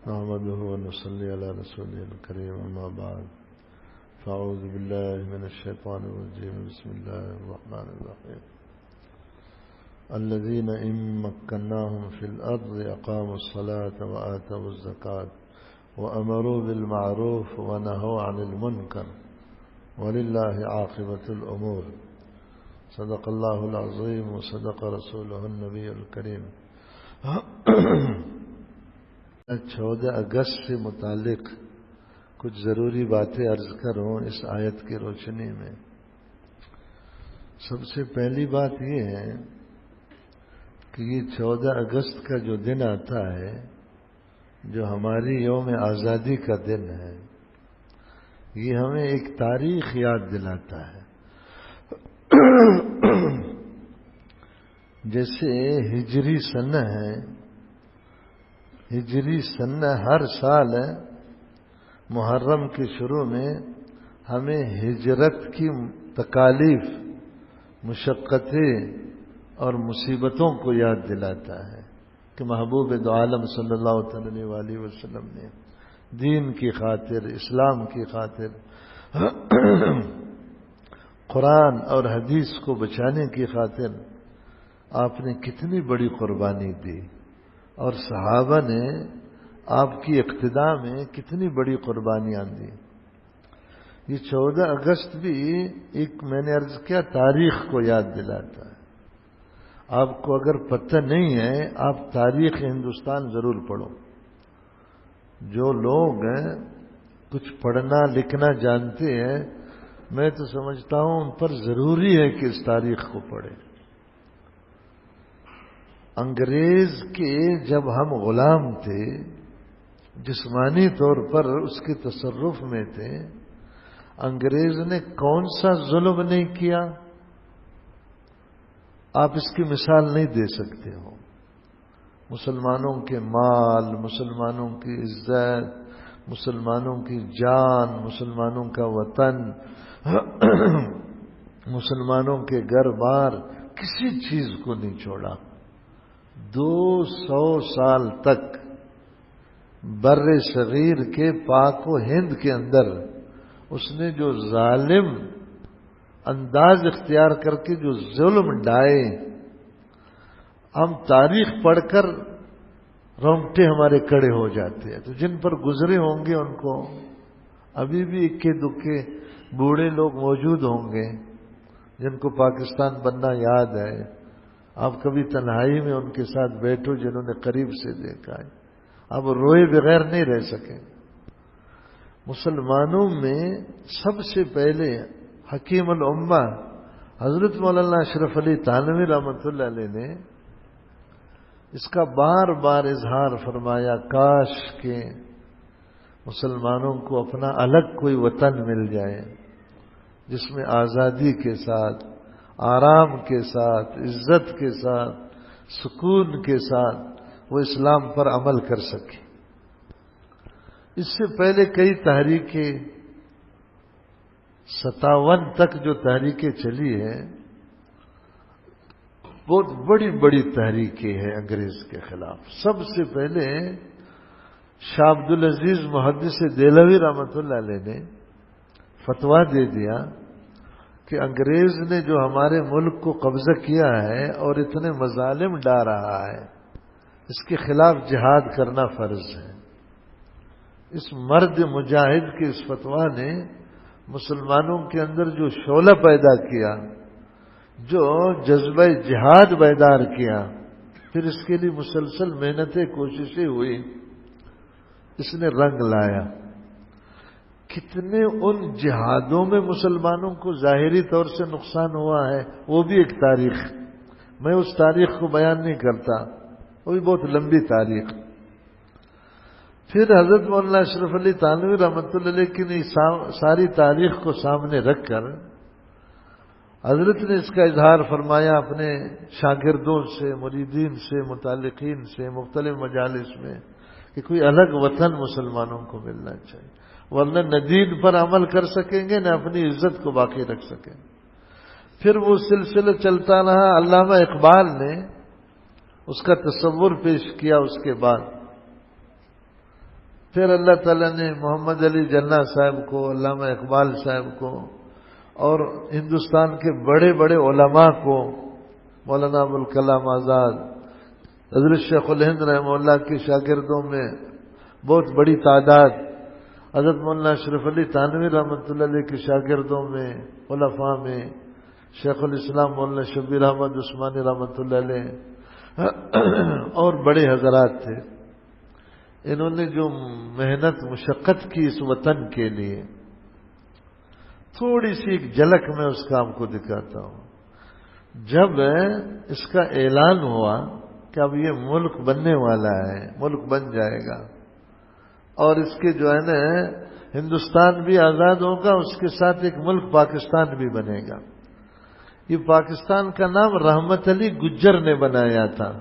نحمده ونصلي على رسوله الكريم أما بعد فأعوذ بالله من الشيطان الرجيم بسم الله الرحمن الرحيم الذين إن مكناهم في الأرض أقاموا الصلاة وآتوا الزكاة وأمروا بالمعروف ونهوا عن المنكر ولله عاقبة الأمور صدق الله العظيم وصدق رسوله النبي الكريم 14 اگست سے متعلق کچھ ضروری باتیں عرض کروں اس آیت کی روشنی میں۔ سب سے پہلی بات یہ ہے کہ یہ 14 اگست کا جو دن آتا ہے جو ہماری یوم آزادی کا دن ہے یہ ہمیں ایک تاریخ یاد دلاتا ہے۔ جیسے ہجری سنہ ہے، ہجری سنہ ہر سال محرم کے شروع میں ہمیں ہجرت کی تکالیف، مشقتیں اور مصیبتوں کو یاد دلاتا ہے کہ محبوب دو عالم صلی اللہ علیہ وسلم نے دین کی خاطر، اسلام کی خاطر، قرآن اور حدیث کو بچانے کی خاطر آپ نے کتنی بڑی قربانی دی اور صحابہ نے آپ کی اقتداء میں کتنی بڑی قربانیاں دی۔ یہ 14 اگست بھی ایک میں نے عرض کیا تاریخ کو یاد دلاتا ہے۔ آپ کو اگر پتہ نہیں ہے آپ تاریخ ہندوستان ضرور پڑھو۔ جو لوگ ہیں کچھ پڑھنا لکھنا جانتے ہیں میں تو سمجھتا ہوں ان پر ضروری ہے کہ اس تاریخ کو پڑھیں۔ انگریز کے جب ہم غلام تھے، جسمانی طور پر اس کے تصرف میں تھے، انگریز نے کون سا ظلم نہیں کیا آپ اس کی مثال نہیں دے سکتے ہو۔ مسلمانوں کے مال، مسلمانوں کی عزت، مسلمانوں کی جان، مسلمانوں کا وطن، مسلمانوں کے گھر بار، کسی چیز کو نہیں چھوڑا۔ 200 سال تک بر صغیر کے پاک و ہند کے اندر اس نے جو ظالم انداز اختیار کر کے جو ظلم ڈھائے، ہم تاریخ پڑھ کر رونگٹے ہمارے کڑے ہو جاتے ہیں۔ تو جن پر گزرے ہوں گے ان کو ابھی بھی اکے دکے بوڑھے لوگ موجود ہوں گے جن کو پاکستان بننا یاد ہے۔ آپ کبھی تنہائی میں ان کے ساتھ بیٹھو جنہوں نے قریب سے دیکھا ہے، اب روئے بغیر نہیں رہ سکے۔ مسلمانوں میں سب سے پہلے حکیم الامہ حضرت مولانا اشرف علی تھانوی رحمۃ اللہ علیہ نے اس کا بار بار اظہار فرمایا، کاش کہ مسلمانوں کو اپنا الگ کوئی وطن مل جائے جس میں آزادی کے ساتھ، آرام کے ساتھ، عزت کے ساتھ، سکون کے ساتھ وہ اسلام پر عمل کر سکے۔ اس سے پہلے کئی تحریکیں 57 تک جو تحریکیں چلی ہیں بہت بڑی بڑی تحریکیں ہیں انگریز کے خلاف۔ سب سے پہلے شاہ عبدالعزیز محدث دہلوی رحمۃ اللہ علیہ نے فتویٰ دے دیا کہ انگریز نے جو ہمارے ملک کو قبضہ کیا ہے اور اتنے مظالم ڈال رہا ہے اس کے خلاف جہاد کرنا فرض ہے۔ اس مرد مجاہد کے اس فتویٰ نے مسلمانوں کے اندر جو شعلہ پیدا کیا، جو جذبہ جہاد بیدار کیا، پھر اس کے لیے مسلسل محنتیں کوششیں ہوئی، اس نے رنگ لایا۔ کتنے ان جہادوں میں مسلمانوں کو ظاہری طور سے نقصان ہوا ہے وہ بھی ایک تاریخ، میں اس تاریخ کو بیان نہیں کرتا، وہ بھی بہت لمبی تاریخ۔ پھر حضرت مولانا اشرف علی تھانوی رحمۃ اللہ علیہ کی ساری تاریخ کو سامنے رکھ کر حضرت نے اس کا اظہار فرمایا اپنے شاگردوں سے، مریدین سے، متعلقین سے، مختلف مجالس میں کہ کوئی الگ وطن مسلمانوں کو ملنا چاہیے، ورنہ نہ دین پر عمل کر سکیں گے نہ اپنی عزت کو باقی رکھ سکیں گے۔ پھر وہ سلسلہ چلتا رہا، علامہ اقبال نے اس کا تصور پیش کیا۔ اس کے بعد پھر اللہ تعالیٰ نے محمد علی جناح صاحب کو، علامہ اقبال صاحب کو اور ہندوستان کے بڑے بڑے علماء کو، مولانا ابوالکلام آزاد، حضرت شیخ الہند رحمہ اللہ کے شاگردوں میں بہت بڑی تعداد، حضرت مولانا اشرف علی تھانوی رحمۃ اللہ علیہ کے شاگردوں میں، خلفاء میں شیخ الاسلام مولانا شبیر احمد عثمانی رحمۃ اللہ علیہ اور بڑے حضرات تھے. انہوں نے جو محنت مشقت کی اس وطن کے لیے، تھوڑی سی ایک جھلک میں اس کام کو دکھاتا ہوں. جب اس کا اعلان ہوا کہ اب یہ ملک بننے والا ہے، ملک بن جائے گا اور اس کے جو ہے نا ہندوستان بھی آزاد ہوگا، اس کے ساتھ ایک ملک پاکستان بھی بنے گا. یہ پاکستان کا نام رحمت علی گجر نے بنایا تھا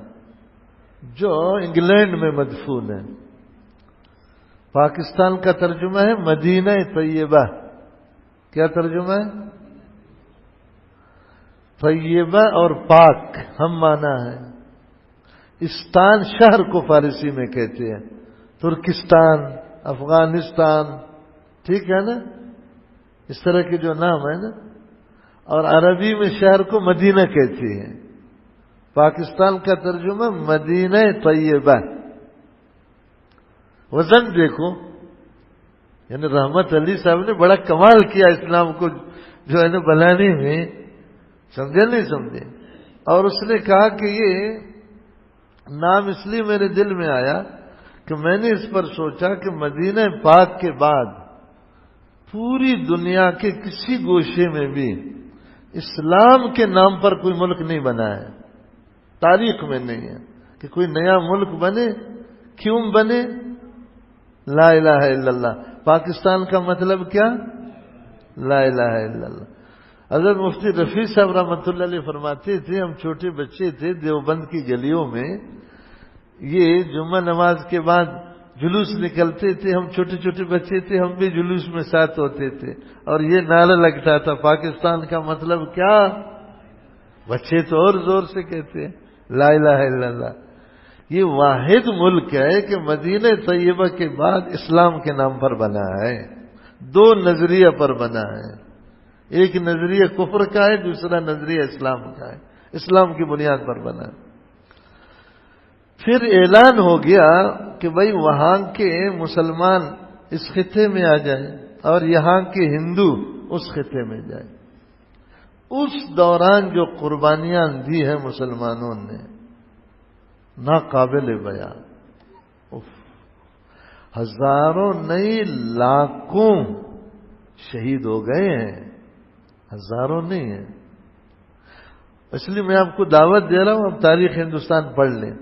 جو انگلینڈ میں مدفون ہے. پاکستان کا ترجمہ ہے مدینہ طیبہ. کیا ترجمہ ہے؟ طیبہ اور پاک ہم مانا ہے. استان شہر کو فارسی میں کہتے ہیں، ترکستان، افغانستان، ٹھیک ہے نا، اس طرح کے جو نام ہے نا. اور عربی میں شہر کو مدینہ کہتے ہیں. پاکستان کا ترجمہ مدینہ طیبہ. وزن دیکھو، یعنی رحمت علی صاحب نے بڑا کمال کیا اسلام کو جو ہے نا بنانے میں. سمجھے نہیں سمجھے؟ اور اس نے کہا کہ یہ نام اس لیے میرے دل میں آیا کہ میں نے اس پر سوچا کہ مدینہ پاک کے بعد پوری دنیا کے کسی گوشے میں بھی اسلام کے نام پر کوئی ملک نہیں بنا ہے، تاریخ میں نہیں ہے کہ کوئی نیا ملک بنے. کیوں بنے؟ لا الہ الا اللہ. پاکستان کا مطلب کیا؟ لا الہ الا اللہ. حضرت مفتی رفیع صاحب رحمۃ اللہ علیہ فرماتے تھے، ہم چھوٹے بچے تھے دیوبند کی گلیوں میں، یہ جمعہ نماز کے بعد جلوس نکلتے تھے، ہم چھوٹے چھوٹے بچے تھے، ہم بھی جلوس میں ساتھ ہوتے تھے اور یہ نعرہ لگتا تھا پاکستان کا مطلب کیا؟ بچے تو اور زور سے کہتے ہیں لا الہ الا اللہ. یہ واحد ملک ہے کہ مدینہ طیبہ کے بعد اسلام کے نام پر بنا ہے. دو نظریہ پر بنا ہے، ایک نظریہ کفر کا ہے، دوسرا نظریہ اسلام کا ہے. اسلام کی بنیاد پر بنا. پھر اعلان ہو گیا کہ بھائی وہاں کے مسلمان اس خطے میں آ جائیں اور یہاں کے ہندو اس خطے میں جائیں. اس دوران جو قربانیاں دی ہیں مسلمانوں نے ناقابل بیان. ہزاروں نہیں لاکھوں شہید ہو گئے ہیں، ہزاروں نہیں ہیں. اس لیے میں آپ کو دعوت دے رہا ہوں، اب تاریخ ہندوستان پڑھ لیں.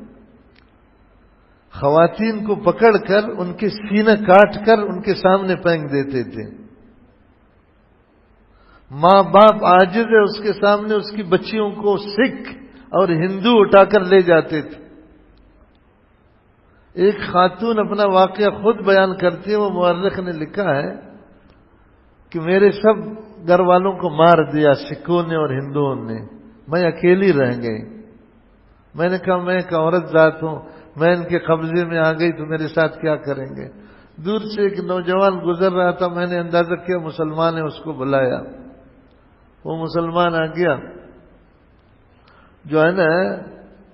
خواتین کو پکڑ کر ان کے سینہ کاٹ کر ان کے سامنے پھینک دیتے تھے. ماں باپ عاجز ہے اس کے سامنے اس کی بچیوں کو سکھ اور ہندو اٹھا کر لے جاتے تھے. ایک خاتون اپنا واقعہ خود بیان کرتی ہے، وہ مورخ نے لکھا ہے کہ میرے سب گھر والوں کو مار دیا سکھوں نے اور ہندوؤں نے، میں اکیلی رہ گئی. میں نے کہا میں ایک عورت ذات ہوں، میں ان کے قبضے میں آ گئی تو میرے ساتھ کیا کریں گے. دور سے ایک نوجوان گزر رہا تھا، میں نے اندازہ کیا مسلمان ہے، اس کو بلایا. وہ مسلمان آ گیا جو ہے نا،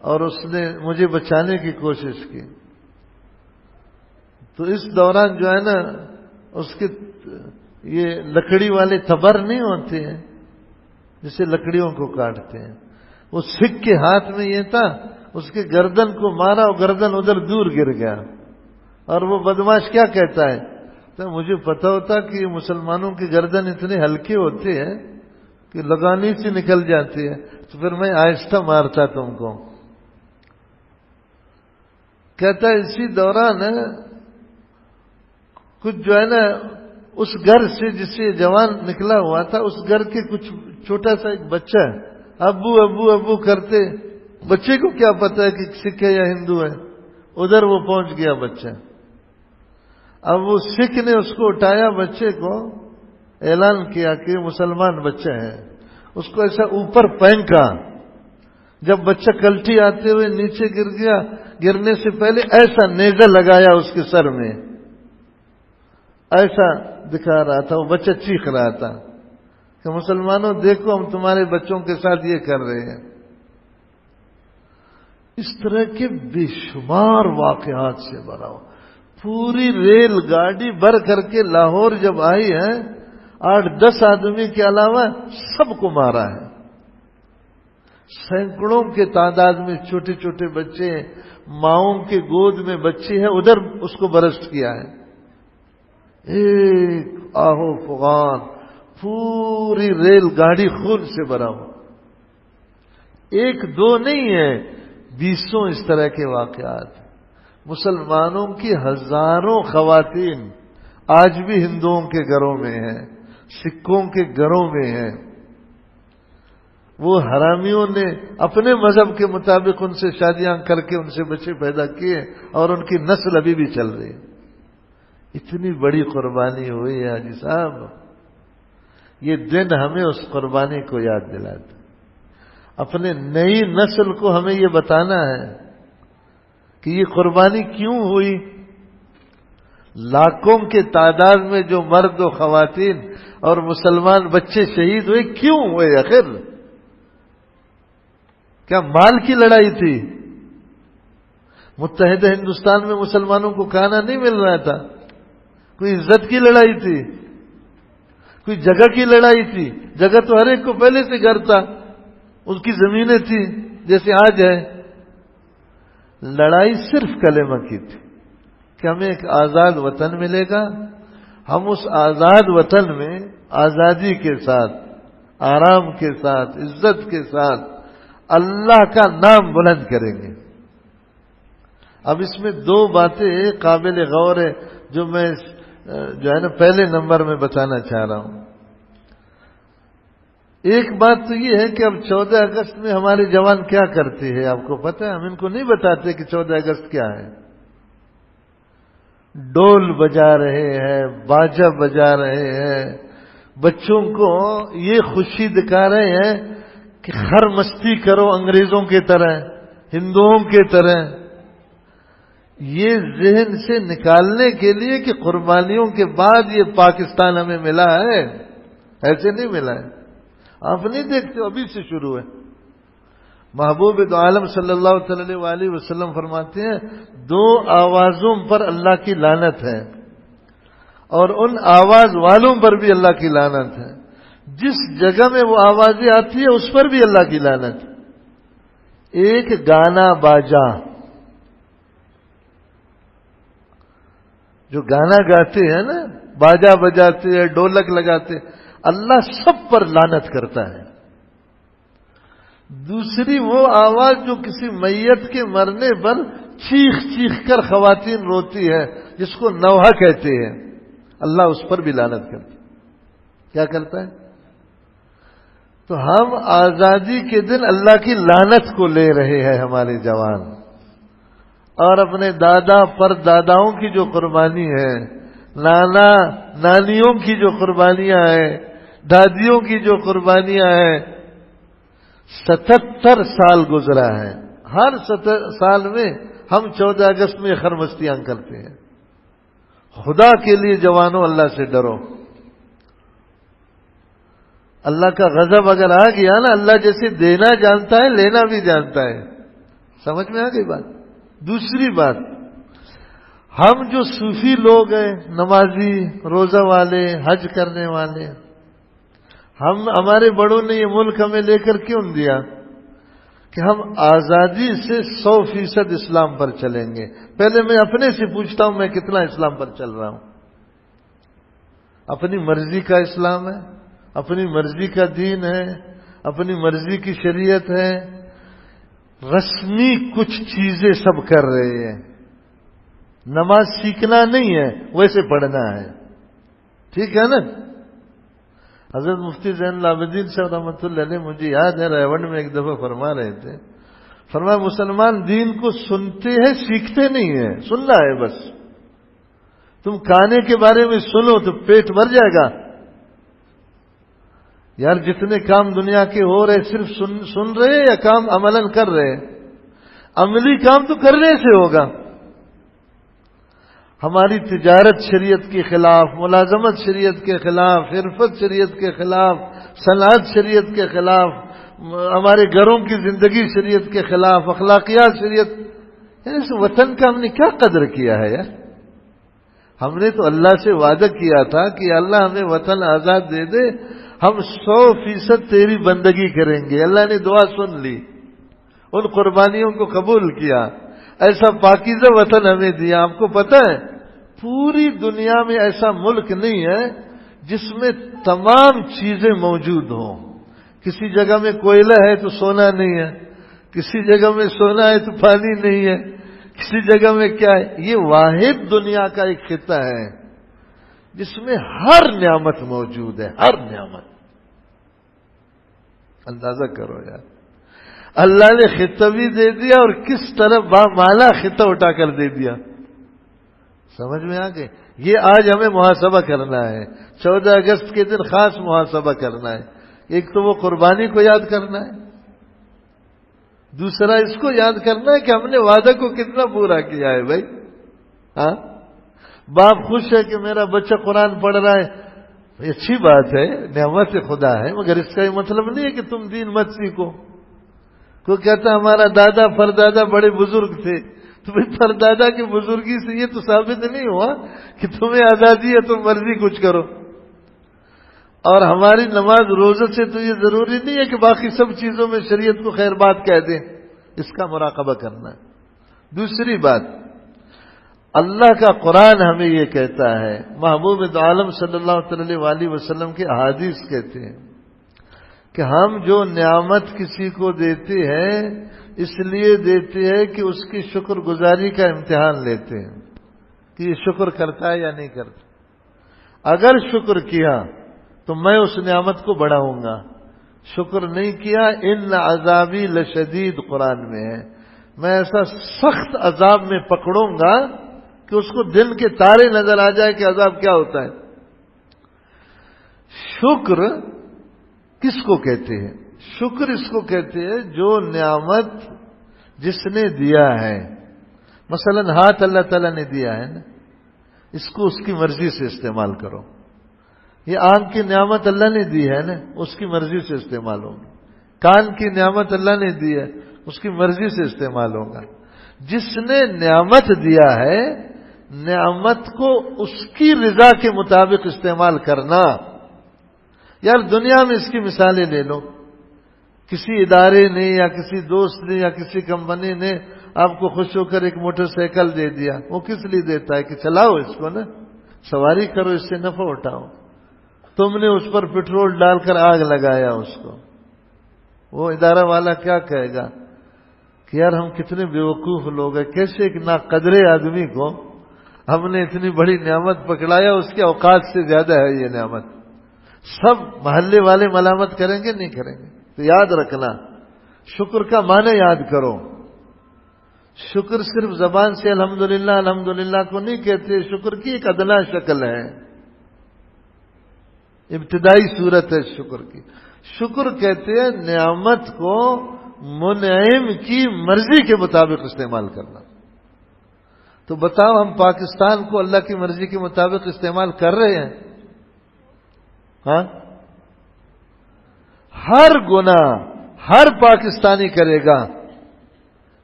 اور اس نے مجھے بچانے کی کوشش کی. تو اس دوران جو ہے نا اس کے یہ لکڑی والے تبر نہیں ہوتے ہیں جسے لکڑیوں کو کاٹتے ہیں، وہ سکھ کے ہاتھ میں یہ تھا، اس کے گردن کو مارا اور گردن ادھر دور گر گیا. اور وہ بدماش کیا کہتا ہے، تو مجھے پتا ہوتا کہ مسلمانوں کی گردن اتنے ہلکے ہوتے ہیں کہ لگانی سے نکل جاتی ہے تو پھر میں آہستہ مارتا تم کو. کہتا ہے اسی دوران کچھ جو ہے نا اس گھر سے جس سے جوان نکلا ہوا تھا، اس گھر کے کچھ چھوٹا سا ایک بچہ ابو ابو ابو کرتے، بچے کو کیا پتا ہے کہ سکھ ہے یا ہندو ہے، ادھر وہ پہنچ گیا بچہ. اب وہ سکھ نے اس کو اٹھایا، بچے کو اعلان کیا کہ مسلمان بچہ ہے، اس کو ایسا اوپر پھینکا. جب بچہ کلٹی آتے ہوئے نیچے گر گیا، گرنے سے پہلے ایسا نیزہ لگایا اس کے سر میں ایسا دکھا رہا تھا، وہ بچہ چیخ رہا تھا کہ مسلمانوں دیکھو ہم تمہارے بچوں کے ساتھ یہ کر رہے ہیں۔ اس طرح کے بے شمار واقعات سے بھرا ہوا، پوری ریل گاڑی بھر کر کے لاہور جب آئی ہے 8-10 آدمی کے علاوہ سب کو مارا ہے، سینکڑوں کے تعداد میں چھوٹے چھوٹے بچے، ماؤں کے گود میں بچے ہیں، ادھر اس کو برسٹ کیا ہے۔ ایک آہو فغان، پوری ریل گاڑی خون سے بھرا ہوا، ایک دو نہیں ہے، 20 اس طرح کے واقعات۔ مسلمانوں کی ہزاروں خواتین آج بھی ہندوؤں کے گھروں میں ہیں، سکھوں کے گھروں میں ہیں، وہ حرامیوں نے اپنے مذہب کے مطابق ان سے شادیاں کر کے ان سے بچے پیدا کیے اور ان کی نسل ابھی بھی چل رہی ہے۔ اتنی بڑی قربانی ہوئی ہے حاجی صاحب، یہ دن ہمیں اس قربانی کو یاد دلاتا، اپنے نئی نسل کو ہمیں یہ بتانا ہے کہ یہ قربانی کیوں ہوئی۔ لاکھوں کے تعداد میں جو مرد و خواتین اور مسلمان بچے شہید ہوئے، کیوں ہوئے آخر؟ کیا مال کی لڑائی تھی؟ متحدہ ہندوستان میں مسلمانوں کو کھانا نہیں مل رہا تھا؟ کوئی عزت کی لڑائی تھی؟ کوئی جگہ کی لڑائی تھی؟ جگہ تو ہر ایک کو پہلے سے گھر تھا، اس کی زمینیں تھی جیسے آج ہے۔ لڑائی صرف کلمہ کی تھی کہ ہمیں ایک آزاد وطن ملے گا، ہم اس آزاد وطن میں آزادی کے ساتھ، آرام کے ساتھ، عزت کے ساتھ اللہ کا نام بلند کریں گے۔ اب اس میں 2 باتیں قابل غور ہے جو میں پہلے نمبر میں بتانا چاہ رہا ہوں۔ ایک بات تو یہ ہے کہ اب 14 اگست میں ہمارے جوان کیا کرتے ہیں آپ کو پتہ ہے؟ ہم ان کو نہیں بتاتے کہ 14 اگست کیا ہے۔ ڈول بجا رہے ہیں، باجا بجا رہے ہیں، بچوں کو یہ خوشی دکھا رہے ہیں کہ خر مستی کرو انگریزوں کے طرح، ہندوؤں کے طرح، یہ ذہن سے نکالنے کے لیے کہ قربانیوں کے بعد یہ پاکستان ہمیں ملا ہے، ایسے نہیں ملا ہے۔ آپ نہیں دیکھتے ابھی سے شروع ہے۔ محبوب دو عالم صلی اللہ تعالی علیہ وسلم فرماتے ہیں 2 آوازوں پر اللہ کی لعنت ہے اور ان آواز والوں پر بھی اللہ کی لعنت ہے۔ جس جگہ میں وہ آوازیں آتی ہیں اس پر بھی اللہ کی لعنت ہے۔ ایک گانا باجا، جو گانا گاتے ہیں نا، باجا بجاتے ہیں، ڈھولک لگاتے ہیں، اللہ سب پر لعنت کرتا ہے۔ دوسری وہ آواز جو کسی میت کے مرنے پر چیخ چیخ کر خواتین روتی ہے، جس کو نوحہ کہتے ہیں، اللہ اس پر بھی لعنت کرتا ہے۔ کیا کرتا ہے؟ تو ہم آزادی کے دن اللہ کی لعنت کو لے رہے ہیں ہمارے جوان، اور اپنے دادا پر داداؤں کی جو قربانی ہے، نانا نانیوں کی جو قربانیاں ہیں، دادیوں کی جو قربانیاں ہیں، 77 سال گزرا ہے، ہر 77 سال میں ہم 14 اگست میں خرمستیاں کرتے ہیں۔ خدا کے لیے جوانوں اللہ سے ڈرو۔ اللہ کا غضب اگر آ گیا نا، اللہ جیسے دینا جانتا ہے لینا بھی جانتا ہے۔ سمجھ میں آ گئی بات؟ دوسری بات، ہم جو صوفی لوگ ہیں، نمازی، روزہ والے، حج کرنے والے، ہمارے بڑوں نے یہ ملک ہمیں لے کر کیوں دیا کہ ہم آزادی سے 100% اسلام پر چلیں گے۔ پہلے میں اپنے سے پوچھتا ہوں میں کتنا اسلام پر چل رہا ہوں؟ اپنی مرضی کا اسلام ہے، اپنی مرضی کا دین ہے، اپنی مرضی کی شریعت ہے، رسمی کچھ چیزیں سب کر رہے ہیں۔ نماز سیکھنا نہیں ہے، ویسے پڑھنا ہے، ٹھیک ہے نا؟ حضرت مفتی زین العابدین صاحب رحمۃ اللہ علیہ مجھے یاد ہے ریونڈ میں ایک دفعہ فرما رہے تھے، فرمایا مسلمان دین کو سنتے ہیں سیکھتے نہیں ہیں، سننا ہے بس۔ تم کھانے کے بارے میں سنو تو پیٹ بھر جائے گا یار، جتنے کام دنیا کے ہو رہے صرف سن رہے یا کام عملاً کر رہے؟ عملی کام تو کرنے سے ہوگا۔ ہماری تجارت شریعت کے خلاف، ملازمت شریعت کے خلاف، حرفت شریعت کے خلاف، صنعت شریعت کے خلاف، ہمارے گھروں کی زندگی شریعت کے خلاف، اخلاقیات شریعت، یعنی اس وطن کا ہم نے کیا قدر کیا ہے یار؟ ہم نے تو اللہ سے وعدہ کیا تھا کہ اللہ ہمیں وطن آزاد دے دے، ہم 100% تیری بندگی کریں گے۔ اللہ نے دعا سن لی، ان قربانیوں کو قبول کیا، ایسا پاکیزہ وطن ہمیں دیا۔ آپ کو پتہ ہے پوری دنیا میں ایسا ملک نہیں ہے جس میں تمام چیزیں موجود ہوں۔ کسی جگہ میں کوئلہ ہے تو سونا نہیں ہے، کسی جگہ میں سونا ہے تو پانی نہیں ہے، کسی جگہ میں کیا ہے۔ یہ واحد دنیا کا ایک خطہ ہے جس میں ہر نعمت موجود ہے، ہر نعمت۔ اندازہ کرو یار، اللہ نے خطہ بھی دے دیا اور کس طرح بامالا خطہ اٹھا کر دے دیا۔ سمجھ میں آ گئے؟ یہ آج ہمیں محاسبہ کرنا ہے، 14 اگست کے دن خاص محاسبہ کرنا ہے۔ ایک تو وہ قربانی کو یاد کرنا ہے، دوسرا اس کو یاد کرنا ہے کہ ہم نے وعدہ کو کتنا پورا کیا ہے بھائی۔ ہاں، باپ خوش ہے کہ میرا بچہ قرآن پڑھ رہا ہے، یہ اچھی بات ہے، نعمت خدا ہے، مگر اس کا یہ مطلب نہیں ہے کہ تم دین مت سیکھو۔ کوئی کہتا ہمارا دادا پردادا بڑے بزرگ تھے، تو بھائی پردادا کی بزرگی سے یہ تو ثابت نہیں ہوا کہ تمہیں آزادی ہے تم مرضی کچھ کرو۔ اور ہماری نماز روزہ سے تو یہ ضروری نہیں ہے کہ باقی سب چیزوں میں شریعت کو خیر بات کہہ دیں، اس کا مراقبہ کرنا ہے۔ دوسری بات، اللہ کا قرآن ہمیں یہ کہتا ہے، محبوب عالم صلی اللہ علیہ وسلم کے احادیث کہتے ہیں کہ ہم جو نعمت کسی کو دیتے ہیں اس لیے دیتے ہیں کہ اس کی شکر گزاری کا امتحان لیتے ہیں کہ یہ شکر کرتا ہے یا نہیں کرتا۔ اگر شکر کیا تو میں اس نعمت کو بڑھاؤں گا، شکر نہیں کیا ان عذابی لشدید قرآن میں ہے، میں ایسا سخت عذاب میں پکڑوں گا کہ اس کو دن کے تارے نظر آ جائے کہ عذاب کیا ہوتا ہے۔ شکر کس کو کہتے ہیں؟ شکر اس کو کہتے ہیں جو نعمت جس نے دیا ہے، مثلا ہاتھ اللہ تعالیٰ نے دیا ہے نا، اس کو اس کی مرضی سے استعمال کرو۔ یہ آنکھ کی نعمت اللہ نے دی ہے نا، اس کی مرضی سے استعمال ہوگا۔ کان کی نعمت اللہ نے دی ہے، اس کی مرضی سے استعمال ہوگا۔ جس نے نعمت دیا ہے، نعمت کو اس کی رضا کے مطابق استعمال کرنا۔ یار دنیا میں اس کی مثالیں لے لو، کسی ادارے نے یا کسی دوست نے یا کسی کمپنی نے آپ کو خوش ہو کر ایک موٹر سائیکل دے دیا، وہ کس لیے دیتا ہے کہ چلاؤ اس کو نا، سواری کرو، اس سے نفع اٹھاؤ۔ تم نے اس پر پٹرول ڈال کر آگ لگایا اس کو، وہ ادارہ والا کیا کہے گا کہ یار ہم کتنے بیوقوف لوگ ہیں، کیسے ایک ناقدرے آدمی کو ہم نے اتنی بڑی نعمت پکڑایا، اس کے اوقات سے زیادہ ہے یہ نعمت۔ سب محلے والے ملامت کریں گے نہیں کریں گے؟ تو یاد رکھنا، شکر کا معنی یاد کرو۔ شکر صرف زبان سے الحمدللہ الحمدللہ کو نہیں کہتے، شکر کی ایک ادنا شکل ہے، ابتدائی صورت ہے شکر کی۔ شکر کہتے ہیں نعمت کو منعم کی مرضی کے مطابق استعمال کرنا۔ تو بتاؤ ہم پاکستان کو اللہ کی مرضی کے مطابق استعمال کر رہے ہیں؟ ہاں، ہر گناہ ہر پاکستانی کرے گا،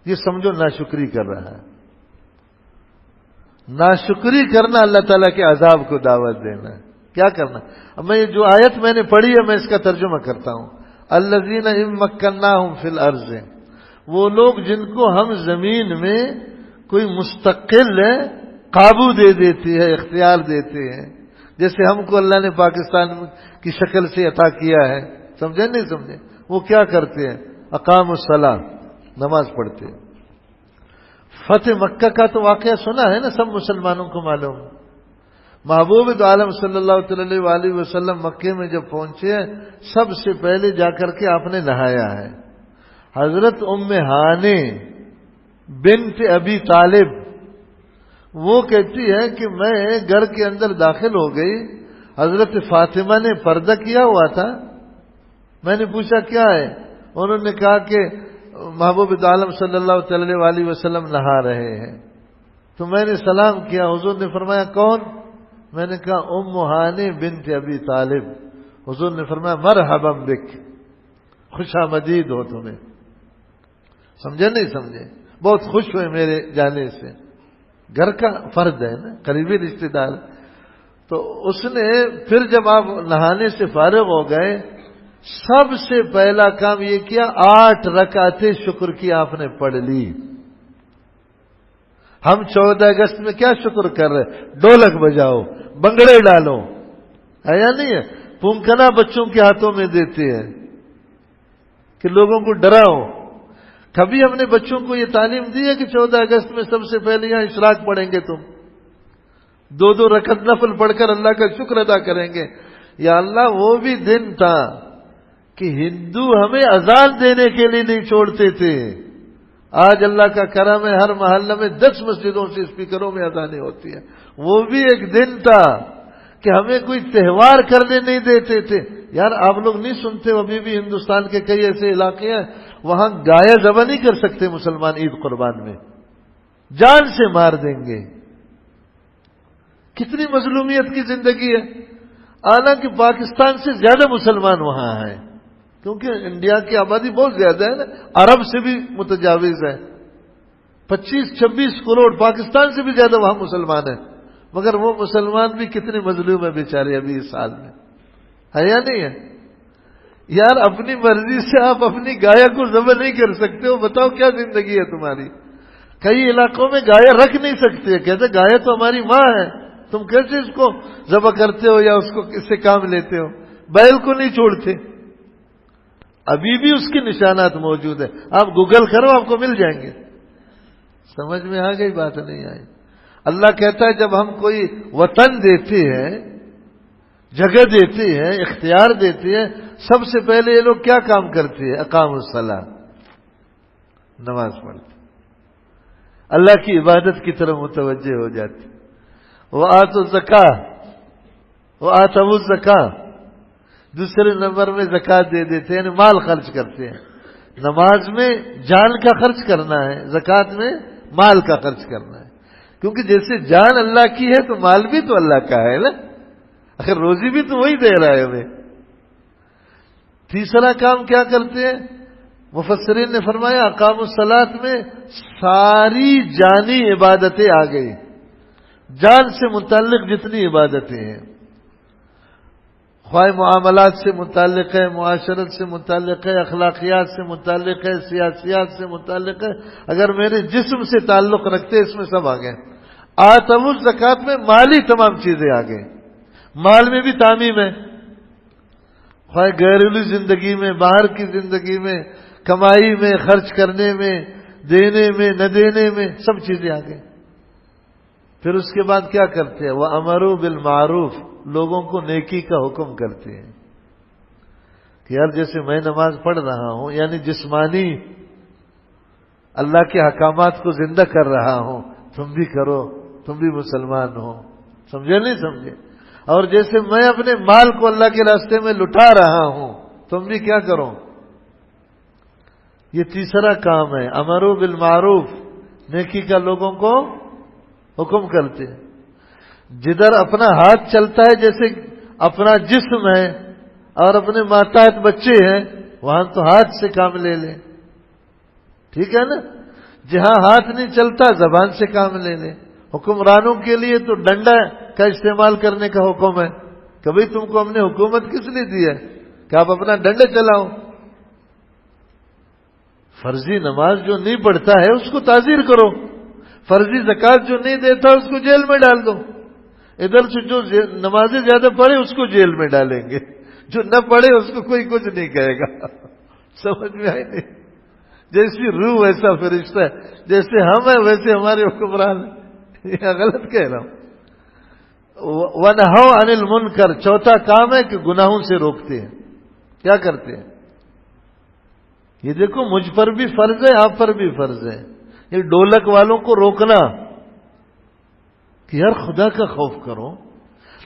یہ سمجھو ناشکری کر رہا ہے۔ ناشکری کرنا اللہ تعالیٰ کے عذاب کو دعوت دینا ہے۔ کیا کرنا؟ اب میں جو آیت میں نے پڑھی ہے میں اس کا ترجمہ کرتا ہوں۔ الذین ان مکناہم فی الارض، وہ لوگ جن کو ہم زمین میں کوئی مستقل قابو دے دیتے ہیں، اختیار دیتے ہیں، جیسے ہم کو اللہ نے پاکستان کی شکل سے عطا کیا ہے، سمجھے نہیں سمجھے؟ وہ کیا کرتے ہیں؟ اقام الصلاۃ، نماز پڑھتے ہیں۔ فتح مکہ کا تو واقعہ سنا ہے نا، سب مسلمانوں کو معلوم۔ محبوب عالم صلی اللہ علیہ وسلم مکے میں جب پہنچے، سب سے پہلے جا کر کے آپ نے نہایا ہے۔ حضرت ام ہانے بنت ابی طالب وہ کہتی ہے کہ میں گھر کے اندر داخل ہو گئی، حضرت فاطمہ نے پردہ کیا ہوا تھا، میں نے پوچھا کیا ہے؟ انہوں نے کہا کہ محبوب عالم صلی اللہ علیہ وسلم نہا رہے ہیں۔ تو میں نے سلام کیا، حضور نے فرمایا کون؟ میں نے کہا ام ہانی بنت ابی طالب۔ حضور نے فرمایا مرحبا بک، خوش آمدید ہو تمہیں۔ سمجھے نہیں سمجھے؟ بہت خوش ہوئے میرے جانے سے، گھر کا فرد ہے نا، قریبی رشتے دار۔ تو اس نے پھر جب آپ نہانے سے فارغ ہو گئے، سب سے پہلا کام یہ کیا، 8 رکعتیں شکر کی آپ نے پڑھ لی۔ ہم 14 اگست میں کیا شکر کر رہے؟ ڈھولک بجاؤ، بنگڑے ڈالو، ہے یا نہیں ہے؟ پونکنا بچوں کے ہاتھوں میں دیتے ہیں کہ لوگوں کو ڈراؤ۔ کبھی ہم نے بچوں کو یہ تعلیم دی ہے کہ 14 اگست میں سب سے پہلے یہاں اشراق پڑھیں گے، تم 2 رکعت نفل پڑھ کر اللہ کا شکر ادا کریں گے؟ یا اللہ، وہ بھی دن تھا کہ ہندو ہمیں اذان دینے کے لیے نہیں چھوڑتے تھے۔ آج اللہ کا کرم ہے، ہر محلہ میں 10 مسجدوں سے اسپیکروں میں اذانیں ہوتی ہیں۔ وہ بھی ایک دن تھا کہ ہمیں کوئی تہوار کرنے نہیں دیتے تھے۔ یار آپ لوگ نہیں سنتے، ابھی بھی ہندوستان کے کئی ایسے علاقے ہیں وہاں گائے ذبح نہیں کر سکتے مسلمان عید قربان میں، جان سے مار دیں گے۔ کتنی مظلومیت کی زندگی ہے۔ حالانکہ پاکستان سے زیادہ مسلمان وہاں ہیں، کیونکہ انڈیا کی آبادی بہت زیادہ ہے نا، عرب سے بھی متجاوز ہے، 25-26 کروڑ، پاکستان سے بھی زیادہ وہاں مسلمان ہیں۔ مگر وہ مسلمان بھی کتنے مظلوم ہیں بیچارے ابھی اس سال میں، ہے یا نہیں ہے؟ یار اپنی مرضی سے آپ اپنی گائے کو ذبح نہیں کر سکتے ہو، بتاؤ کیا زندگی ہے تمہاری؟ کئی علاقوں میں گائے رکھ نہیں سکتے، کہتے گائے تو ہماری ماں ہے، تم کیسے اس کو ذبح کرتے ہو یا اس کو کس سے کام لیتے ہو؟ بیل کو نہیں چھوڑتے۔ ابھی بھی اس کے نشانات موجود ہیں، آپ گوگل کرو آپ کو مل جائیں گے۔ سمجھ میں آ گئی بات؟ نہیں آئی؟ اللہ کہتا ہے جب ہم کوئی وطن دیتے ہیں، جگہ دیتے ہیں، اختیار دیتے ہیں، سب سے پہلے یہ لوگ کیا کام کرتے ہیں؟ اقام الصلاۃ، نماز پڑھتے، اللہ کی عبادت کی طرف متوجہ ہو جاتے۔ وآتوا الزکاۃ، وآتوا الزکاۃ، دوسرے نمبر میں زکات دے دیتے ہیں، یعنی مال خرچ کرتے ہیں۔ نماز میں جان کا خرچ کرنا ہے، زکات میں مال کا خرچ کرنا ہے، کیونکہ جیسے جان اللہ کی ہے تو مال بھی تو اللہ کا ہے نا، آخر روزی بھی تو وہی دے رہا ہے ہمیں۔ تیسرا کام کیا کرتے ہیں؟ مفسرین نے فرمایا اقام الصلاۃ میں ساری جانی عبادتیں آ گئی، جان سے متعلق جتنی عبادتیں ہیں، خواہ معاملات سے متعلق ہے، معاشرت سے متعلق ہے، اخلاقیات سے متعلق ہے، سیاسیات سے متعلق ہے، اگر میرے جسم سے تعلق رکھتے اس میں سب آ گئے۔ آتوا الزکات میں مالی تمام چیزیں آ گئیں، مال میں بھی تعمیم ہے، خواہ گھریلو زندگی میں، باہر کی زندگی میں، کمائی میں، خرچ کرنے میں، دینے میں، نہ دینے میں، سب چیزیں آ گئیں۔ پھر اس کے بعد کیا کرتے ہیں؟ وَأَمَرُوا بِالْمَعْرُوفِ، لوگوں کو نیکی کا حکم کرتے ہیں کہ یار جیسے میں نماز پڑھ رہا ہوں، یعنی جسمانی اللہ کے احکامات کو زندہ کر رہا ہوں، تم بھی کرو، تم بھی مسلمان ہو۔ سمجھے نہیں سمجھے؟ اور جیسے میں اپنے مال کو اللہ کے راستے میں لٹا رہا ہوں، تم بھی کیا کرو؟ یہ تیسرا کام ہے، امروا بالمعروف، نیکی کا لوگوں کو حکم کرتے ہیں۔ جدھر اپنا ہاتھ چلتا ہے، جیسے اپنا جسم ہے اور اپنے ماتحت بچے ہیں، وہاں تو ہاتھ سے کام لے لیں، ٹھیک ہے نا؟ جہاں ہاتھ نہیں چلتا زبان سے کام لے لیں۔ حکمرانوں کے لیے تو ڈنڈا کا استعمال کرنے کا حکم ہے، کبھی تم کو ہم نے حکومت کس لیے دی ہے کہ آپ اپنا ڈنڈا چلاؤ۔ فرضی نماز جو نہیں پڑھتا ہے اس کو تعزیر کرو، فرضی زکات جو نہیں دیتا اس کو جیل میں ڈال دو۔ ادھر سے جو نمازیں زیادہ پڑھے اس کو جیل میں ڈالیں گے، جو نہ پڑھے اس کو کوئی کچھ نہیں کہے گا۔ سمجھ میں آئی نہیں؟ جیسی روح ویسا فرشتہ ہے، جیسے ہم ہیں ویسے ہمارے حکمران ہیں۔ یہ غلط کہہ رہا ہوں۔ وَنَهَوْا عَنِ الْمُنْكَرِ، چوتھا کام ہے کہ گناہوں سے روکتے ہیں۔ کیا کرتے ہیں؟ یہ دیکھو مجھ پر بھی فرض ہے، آپ پر بھی فرض ہے، یہ ڈولک والوں کو روکنا کہ یار خدا کا خوف کرو۔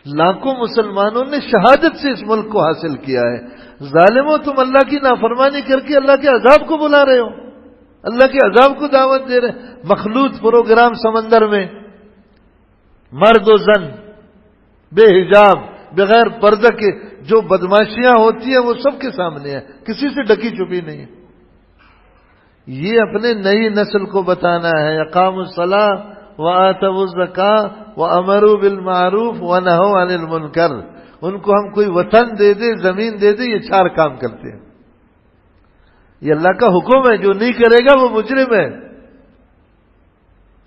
لاکھوں مسلمانوں نے شہادت سے اس ملک کو حاصل کیا ہے، ظالموں تم اللہ کی نافرمانی کر کے اللہ کے عذاب کو بلا رہے ہو، اللہ کے عذاب کو دعوت دے رہے ہیں۔ مخلوط پروگرام سمندر میں مرد و زن بے حجاب بغیر پردہ کے جو بدماشیاں ہوتی ہیں وہ سب کے سامنے ہیں، کسی سے ڈکی چھپی نہیں ہے۔ یہ اپنے نئی نسل کو بتانا ہے، اقاموا الصلاۃ وآتوا الزکاۃ وامروا بالمعروف ونہوا عن المنکر۔ ان کو ہم کوئی وطن دے دے، زمین دے دے، یہ 4 کام کرتے ہیں۔ یہ اللہ کا حکم ہے، جو نہیں کرے گا وہ مجرم ہے۔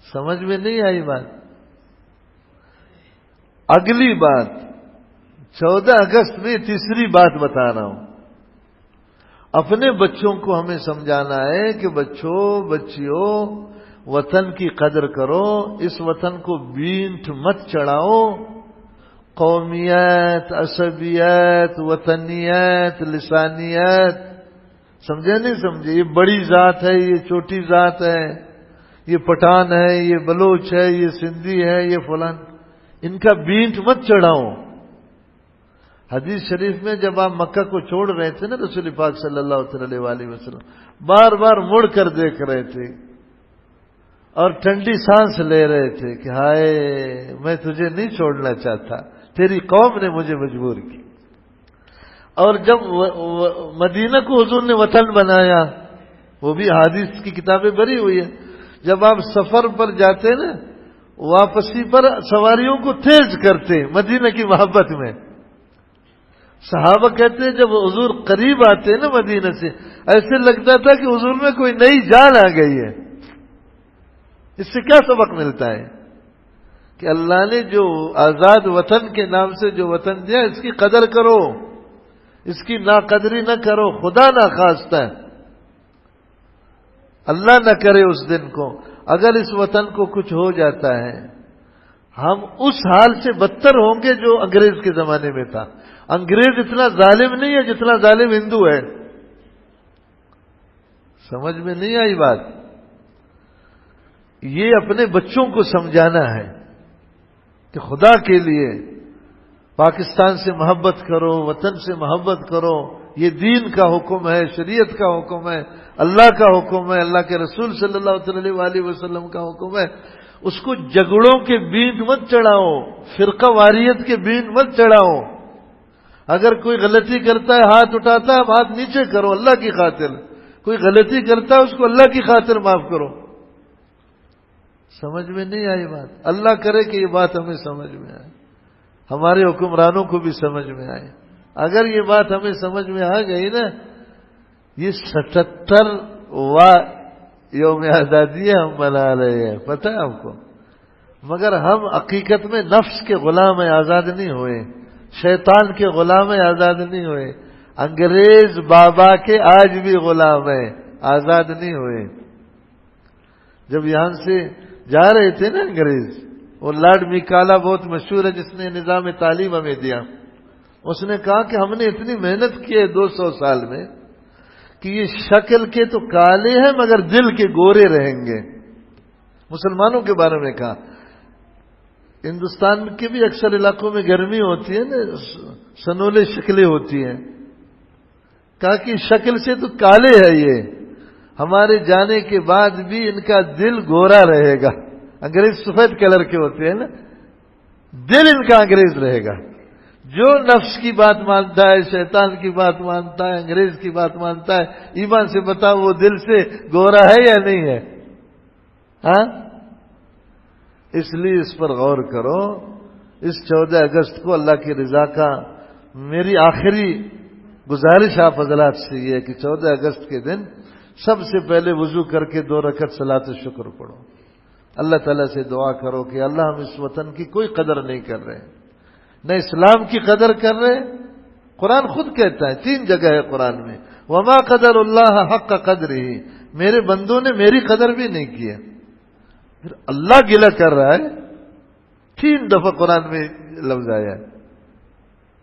سمجھ میں نہیں آئی بات؟ اگلی بات 14 اگست میں تیسری بات بتا رہا ہوں۔ اپنے بچوں کو ہمیں سمجھانا ہے کہ بچیوں وطن کی قدر کرو، اس وطن کو بینٹ مت چڑھاؤ۔ قومیت، عصبیت، وطنیت، لسانیت، سمجھے نہیں سمجھے؟ یہ بڑی ذات ہے، یہ چھوٹی ذات ہے، یہ پٹھان ہے، یہ بلوچ ہے، یہ سندھی ہے، یہ فلان، ان کا بینٹ مت چڑھاؤ۔ حدیث شریف میں جب آپ مکہ کو چھوڑ رہے تھے نا، رسول پاک صلی اللہ علیہ وسلم بار بار مڑ کر دیکھ رہے تھے اور ٹھنڈی سانس لے رہے تھے کہ ہائے میں تجھے نہیں چھوڑنا چاہتا، تیری قوم نے مجھے مجبور کی۔ اور جب مدینہ کو حضور نے وطن بنایا، وہ بھی حدیث کی کتابیں بھری ہوئی ہیں، جب آپ سفر پر جاتے نا، واپسی پر سواریوں کو تیز کرتے مدینہ کی محبت میں۔ صحابہ کہتے ہیں جب حضور قریب آتے نا مدینہ سے، ایسے لگتا تھا کہ حضور میں کوئی نئی جان آ گئی ہے۔ اس سے کیا سبق ملتا ہے؟ کہ اللہ نے جو آزاد وطن کے نام سے جو وطن دیا، اس کی قدر کرو، اس کی ناقدری نہ کرو۔ خدا نہ خواستہ اللہ نہ کرے اس دن کو، اگر اس وطن کو کچھ ہو جاتا ہے، ہم اس حال سے بدتر ہوں گے جو انگریز کے زمانے میں تھا۔ انگریز اتنا ظالم نہیں ہے جتنا ظالم ہندو ہے۔ سمجھ میں نہیں آئی بات؟ یہ اپنے بچوں کو سمجھانا ہے کہ خدا کے لیے پاکستان سے محبت کرو، وطن سے محبت کرو، یہ دین کا حکم ہے، شریعت کا حکم ہے، اللہ کا حکم ہے، اللہ کے رسول صلی اللہ علیہ وسلم کا حکم ہے۔ اس کو جھگڑوں کے بینٹ مت چڑھاؤ، فرقہ واریت کے بینٹ مت چڑھاؤ۔ اگر کوئی غلطی کرتا ہے، ہاتھ اٹھاتا ہے، ہاتھ نیچے کرو اللہ کی خاطر۔ کوئی غلطی کرتا ہے اس کو اللہ کی خاطر معاف کرو۔ سمجھ میں نہیں آئی بات؟ اللہ کرے کہ یہ بات ہمیں سمجھ میں آئے، ہمارے حکمرانوں کو بھی سمجھ میں آئے۔ اگر یہ بات ہمیں سمجھ میں آ گئی نا، یہ 77واں یوم آزادی ہم منا رہے ہیں، پتہ ہے ہم کو، مگر ہم حقیقت میں نفس کے غلام ہیں، آزاد نہیں ہوئے، شیطان کے غلام ہیں، آزاد نہیں ہوئے، انگریز بابا کے آج بھی غلام ہیں، آزاد نہیں ہوئے۔ جب یہاں سے جا رہے تھے نا انگریز، وہ لارڈ میکالا بہت مشہور ہے جس نے نظام تعلیم ہمیں دیا، اس نے کہا کہ ہم نے اتنی محنت کی ہے 200 سال میں کہ یہ شکل کے تو کالے ہیں مگر دل کے گورے رہیں گے۔ مسلمانوں کے بارے میں کہا، ہندوستان کے بھی اکثر علاقوں میں گرمی ہوتی ہے نا، سنولے شکلیں ہوتی ہیں، کہا کہ شکل سے تو کالے ہے، یہ ہمارے جانے کے بعد بھی ان کا دل گورا رہے گا۔ انگریز سفید کلر کے ہوتے ہیں نا، دل ان کا انگریز رہے گا۔ جو نفس کی بات مانتا ہے، شیطان کی بات مانتا ہے، انگریز کی بات مانتا ہے، ایمان سے بتاؤ وہ دل سے گورا ہے یا نہیں ہے؟ ہاں، اس لیے اس پر غور کرو۔ اس 14 اگست کو اللہ کی رضا کا میری آخری گزارش آپ حضرات سے یہ ہے کہ 14 اگست کے دن سب سے پہلے وضو کر کے 2 رکعت صلاۃ الشکر پڑھو، اللہ تعالیٰ سے دعا کرو کہ اللہ ہم اس وطن کی کوئی قدر نہیں کر رہے، نہ اسلام کی قدر کر رہے۔ قرآن خود کہتا ہے، 3 جگہ ہے قرآن میں، وما قدر اللہ حق قدرہ، میرے بندوں نے میری قدر بھی نہیں کیا۔ پھر اللہ گلہ کر رہا ہے، 3 دفعہ قرآن میں لفظ آیا ہے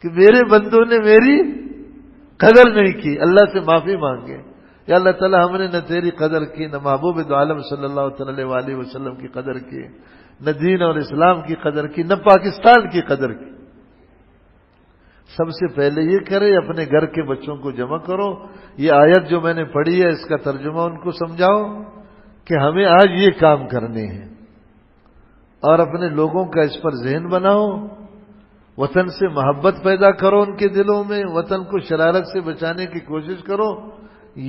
کہ میرے بندوں نے میری قدر نہیں کی، اللہ سے معافی مانگے۔ یا اللہ تعالیٰ ہم نے نہ تیری قدر کی، نہ محبوب دو عالم صلی اللہ علیہ وسلم کی قدر کی، نہ دین اور اسلام کی قدر کی، نہ پاکستان کی قدر کی۔ سب سے پہلے یہ کرے، اپنے گھر کے بچوں کو جمع کرو، یہ آیت جو میں نے پڑھی ہے اس کا ترجمہ ان کو سمجھاؤ کہ ہمیں آج یہ کام کرنے ہیں۔ اور اپنے لوگوں کا اس پر ذہن بناؤ، وطن سے محبت پیدا کرو ان کے دلوں میں، وطن کو شرارت سے بچانے کی کوشش کرو.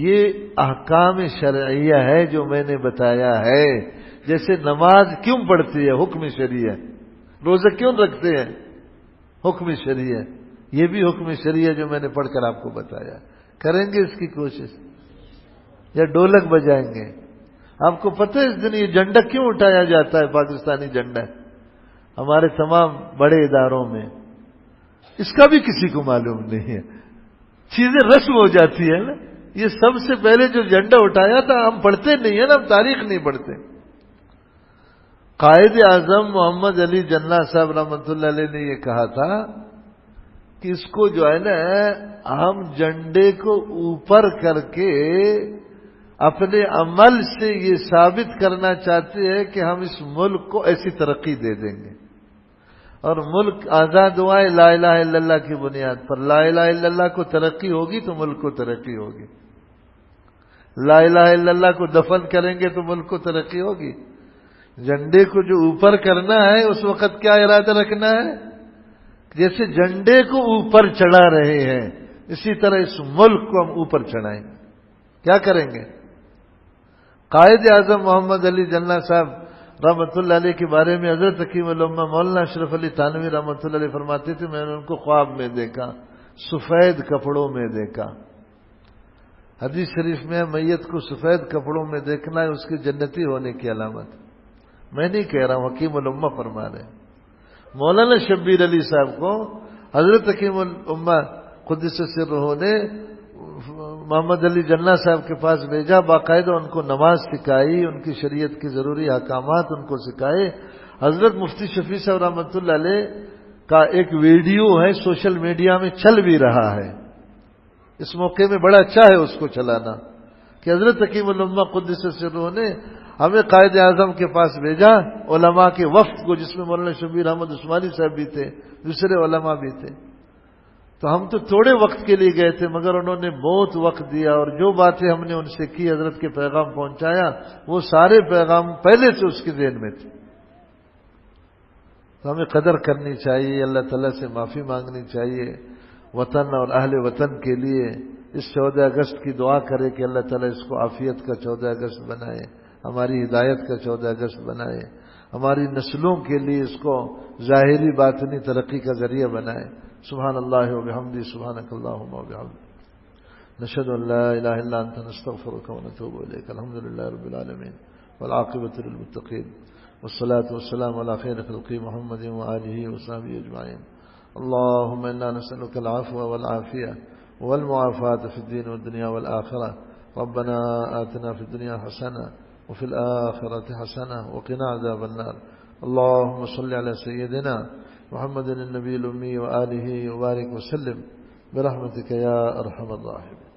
یہ احکام شرعیہ ہے جو میں نے بتایا ہے. جیسے نماز کیوں پڑھتی ہے؟ حکم شرعیہ. روزہ کیوں رکھتے ہیں؟ حکم شرعیہ. یہ بھی حکم شرعیہ جو میں نے پڑھ کر آپ کو بتایا. کریں گے اس کی کوشش یا ڈولک بجائیں گے؟ آپ کو پتہ ہے اس دن یہ جھنڈا کیوں اٹھایا جاتا ہے؟ پاکستانی جھنڈا ہمارے تمام بڑے اداروں میں. اس کا بھی کسی کو معلوم نہیں ہے. چیزیں رسم ہو جاتی ہیں نا. یہ سب سے پہلے جو جھنڈا اٹھایا تھا ہم پڑھتے نہیں ہیں نا، ہم تاریخ نہیں پڑھتے. قائد اعظم محمد علی جناح صاحب رحمۃ اللہ علیہ نے یہ کہا تھا کہ اس کو جو ہے نا ہم جھنڈے کو اوپر کر کے اپنے عمل سے یہ ثابت کرنا چاہتے ہیں کہ ہم اس ملک کو ایسی ترقی دے دیں گے، اور ملک آزاد ہوا ہے لا الہ الا اللہ کی بنیاد پر. لا الہ الا اللہ کو ترقی ہوگی تو ملک کو ترقی ہوگی. لا الہ الا اللہ کو دفن کریں گے تو ملک کو ترقی ہوگی. جھنڈے کو جو اوپر کرنا ہے اس وقت کیا ارادہ رکھنا ہے؟ جیسے جھنڈے کو اوپر چڑھا رہے ہیں اسی طرح اس ملک کو ہم اوپر چڑھائیں. کیا کریں گے؟ قائد اعظم محمد علی جناح صاحب رحمۃ اللہ علیہ کے بارے میں حضرت حکیم الامہ مولانا اشرف علی تھانوی رحمۃ اللہ علیہ فرماتے تھے میں نے ان کو خواب میں دیکھا، سفید کپڑوں میں دیکھا. حدیث شریف میں میت کو سفید کپڑوں میں دیکھنا ہے اس کی جنتی ہونے کی علامت. میں نہیں کہہ رہا ہوں، حکیم الامہ فرما رہے. مولانا شبیر علی صاحب کو حضرت حکیم الامہ قدس سرہ نے محمد علی جناح صاحب کے پاس بھیجا، باقاعدہ ان کو نماز سکھائی، ان کی شریعت کے ضروری احکامات ان کو سکھائے. حضرت مفتی شفیع صاحب رحمۃ اللہ علیہ کا ایک ویڈیو ہے سوشل میڈیا میں چل بھی رہا ہے. اس موقع میں بڑا اچھا ہے اس کو چلانا کہ حضرت حکیم الامہ قدس سرہ نے ہمیں قائد اعظم کے پاس بھیجا، علماء کے وفد کو، جس میں مولانا شبیر احمد عثمانی صاحب بھی تھے، دوسرے علماء بھی تھے. تو ہم تو تھوڑے وقت کے لیے گئے تھے مگر انہوں نے بہت وقت دیا، اور جو باتیں ہم نے ان سے کی، حضرت کے پیغام پہنچایا، وہ سارے پیغام پہلے سے اس کے ذہن میں تھے. تو ہمیں قدر کرنی چاہیے، اللہ تعالیٰ سے معافی مانگنی چاہیے. وطن اور اہل وطن کے لیے اس 14 اگست کی دعا کرے کہ اللہ تعالیٰ اس کو عافیت کا 14 اگست بنائے، ہماری ہدایت کا 14 اگست بنائے، ہماری نسلوں کے لیے اس کو ظاہری باطنی ترقی کا ذریعہ بنائے. سبحان اللہ و بحمدہ، سبحانک اللہم و بحمدک، نشہد ان لا الہ الا انت نستغفرک و نتوب الیک. الحمدللہ رب العالمین والعاقبۃ للمتقین والصلاة والسلام علی خیر خلق محمد وآلہ وصحبہ اجمعین. اللهم انا نسألك العفو والعافية والمعافاة في الدين والدنيا والآخرة. ربنا آتنا في الدنيا حسنة وفي الآخرة حسنة وقنا عذاب النار. اللهم صل على سيدنا محمد النبي الأمي وآله وبارك وسلم برحمتك يا أرحم الراحمين.